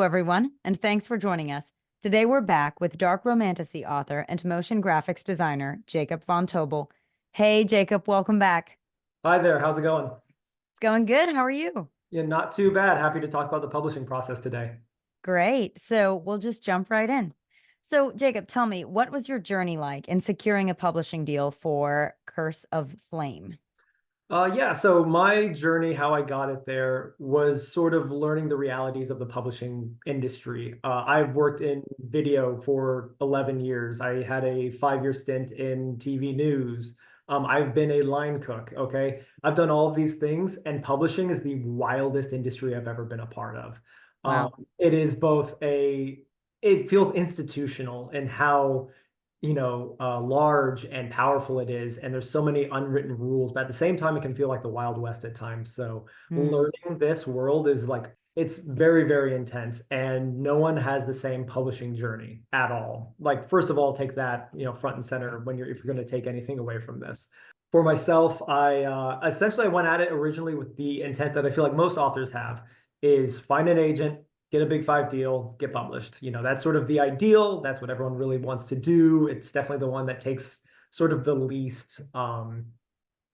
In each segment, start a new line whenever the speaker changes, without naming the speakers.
everyone, and thanks for joining us. Today, we're back with dark romantasy author and motion graphics designer Jacob von Tobel. Hey, Jacob, welcome back.
Hi there, how's it going?
It's going good. How are you?
Yeah, not too bad. Happy to talk about the publishing process today.
Great. So, we'll just jump right in. So, Jacob, tell me, what was your journey like in securing a publishing deal for Curse of Flame?
Yeah, so my journey, how I got it there, was sort of learning the realities of the publishing industry. I've worked in video for 11 years. I had a 5-year stint in TV news. I've been a line cook, okay? I've done all of these things, and publishing is the wildest industry I've ever been a part of.
Wow.
It is it feels institutional in how large and powerful it is, and there's so many unwritten rules, but at the same time it can feel like the Wild West at times. So
Hmm.
learning this world is like, it's very, very intense, and no one has the same publishing journey at all. Like, first of all, take that, front and center when if you're going to take anything away from this. For myself, I essentially I went at it originally with the intent that I feel like most authors have, is find an agent, get a big five deal, get published. That's sort of the ideal. That's what everyone really wants to do. It's definitely the one that takes sort of the least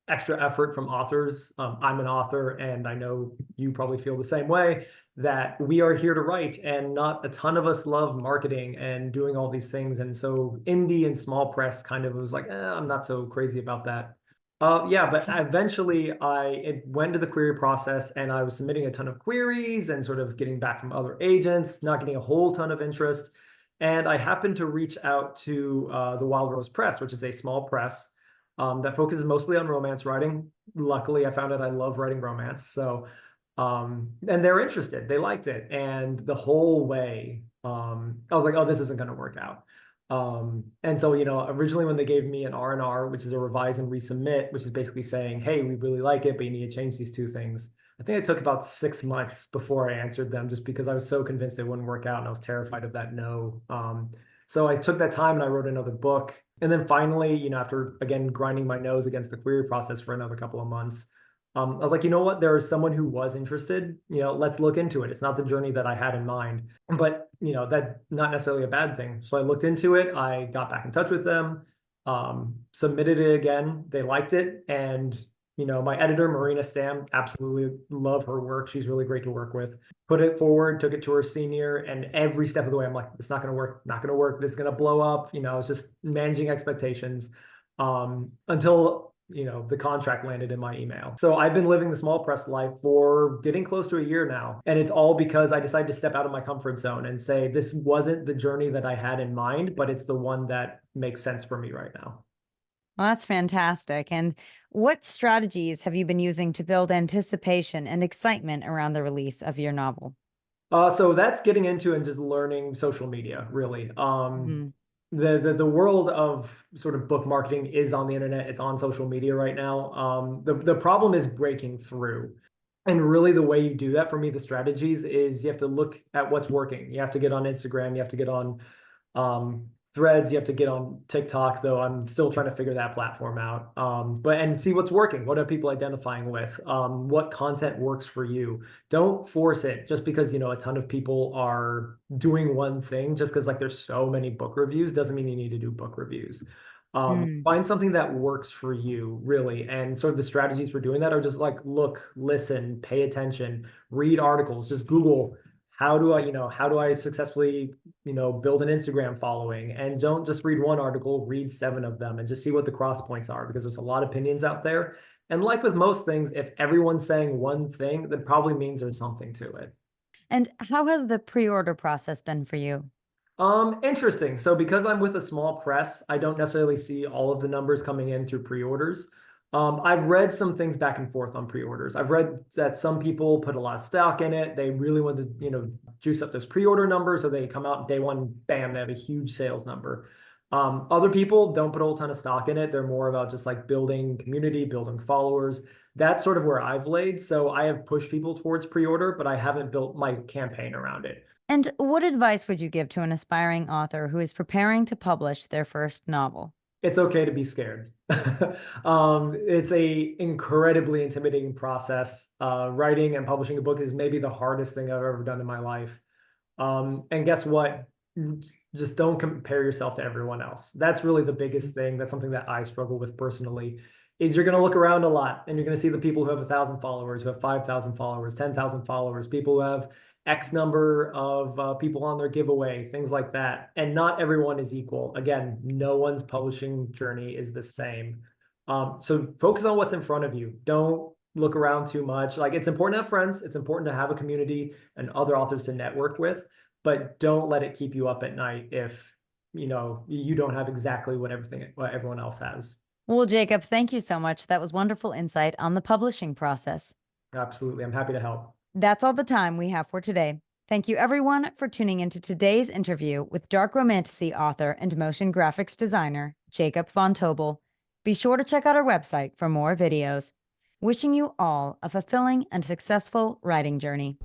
extra effort from authors. I'm an author, and I know you probably feel the same way, that we are here to write, and not a ton of us love marketing and doing all these things. And so indie and small press kind of was like, I'm not so crazy about that. Yeah, but eventually it went to the query process, and I was submitting a ton of queries and sort of getting back from other agents, not getting a whole ton of interest. And I happened to reach out to the Wild Rose Press, which is a small press that focuses mostly on romance writing. Luckily, I found out I love writing romance. So, and they're interested. They liked it. And the whole way, I was like, oh, this isn't going to work out. And so, originally when they gave me an R&R, which is a revise and resubmit, which is basically saying, hey, we really like it, but you need to change these two things. I think it took about 6 months before I answered them, just because I was so convinced it wouldn't work out, and I was terrified of that no. So I took that time and I wrote another book. And then finally, after again grinding my nose against the query process for another couple of months, I was like, you know what? There is someone who was interested. Let's look into it. It's not the journey that I had in mind, but that's not necessarily a bad thing. So I looked into it. I got back in touch with them, submitted it again. They liked it, and my editor, Marina Stam, absolutely love her work. She's really great to work with. Put it forward, took it to her senior, and every step of the way, I'm like, it's not going to work, not going to work. This is going to blow up. It's just managing expectations until the contract landed in my email. So I've been living the small press life for getting close to a year now. And it's all because I decided to step out of my comfort zone and say, this wasn't the journey that I had in mind, but it's the one that makes sense for me right now.
Well, that's fantastic. And what strategies have you been using to build anticipation and excitement around the release of your novel?
So that's getting into and just learning social media, really.
Mhm.
The world of sort of book marketing is on the internet. It's on social media right now. The problem is breaking through. And really, the way you do that, for me, the strategies is you have to look at what's working. You have to get on Instagram. You have to get on Threads. You have to get on TikTok, though I'm still trying to figure that platform out. And see what's working. What are people identifying with? What content works for you? Don't force it just because a ton of people are doing one thing. Just because like there's so many book reviews doesn't mean you need to do book reviews.
Mm.
Find something that works for you, really. And sort of the strategies for doing that are just like look, listen, pay attention, read articles, just Google how do I successfully, build an Instagram following, and don't just read one article, read 7 of them and just see what the cross points are, because there's a lot of opinions out there. And like with most things, if everyone's saying one thing, that probably means there's something to it.
And how has the pre-order process been for you?
Interesting. So because I'm with a small press, I don't necessarily see all of the numbers coming in through pre-orders. I've read some things back and forth on pre-orders. I've read that some people put a lot of stock in it. They really want to, juice up those pre-order numbers, so they come out day one, bam, they have a huge sales number. Other people don't put a whole ton of stock in it. They're more about just like building community, building followers. That's sort of where I've laid. So I have pushed people towards pre-order, but I haven't built my campaign around it.
And what advice would you give to an aspiring author who is preparing to publish their first novel?
It's okay to be scared. It's a incredibly intimidating process. Writing and publishing a book is maybe the hardest thing I've ever done in my life. And guess what? Just don't compare yourself to everyone else. That's really the biggest thing. That's something that I struggle with personally. Is you're going to look around a lot and you're going to see the people who have 1,000 followers, who have 5,000 followers, 10,000 followers, people who have X number of people on their giveaway, things like that. And not everyone is equal. Again, no one's publishing journey is the same. So focus on what's in front of you. Don't look around too much. Like it's important to have friends. It's important to have a community and other authors to network with, but don't let it keep you up at night if you don't have exactly what everyone else has.
Well, Jacob, thank you so much. That was wonderful insight on the publishing process.
Absolutely. I'm happy to help.
That's all the time we have for today. Thank you, everyone, for tuning into today's interview with dark romantasy author and motion graphics designer, Jacob von Tobel. Be sure to check out our website for more videos. Wishing you all a fulfilling and successful writing journey.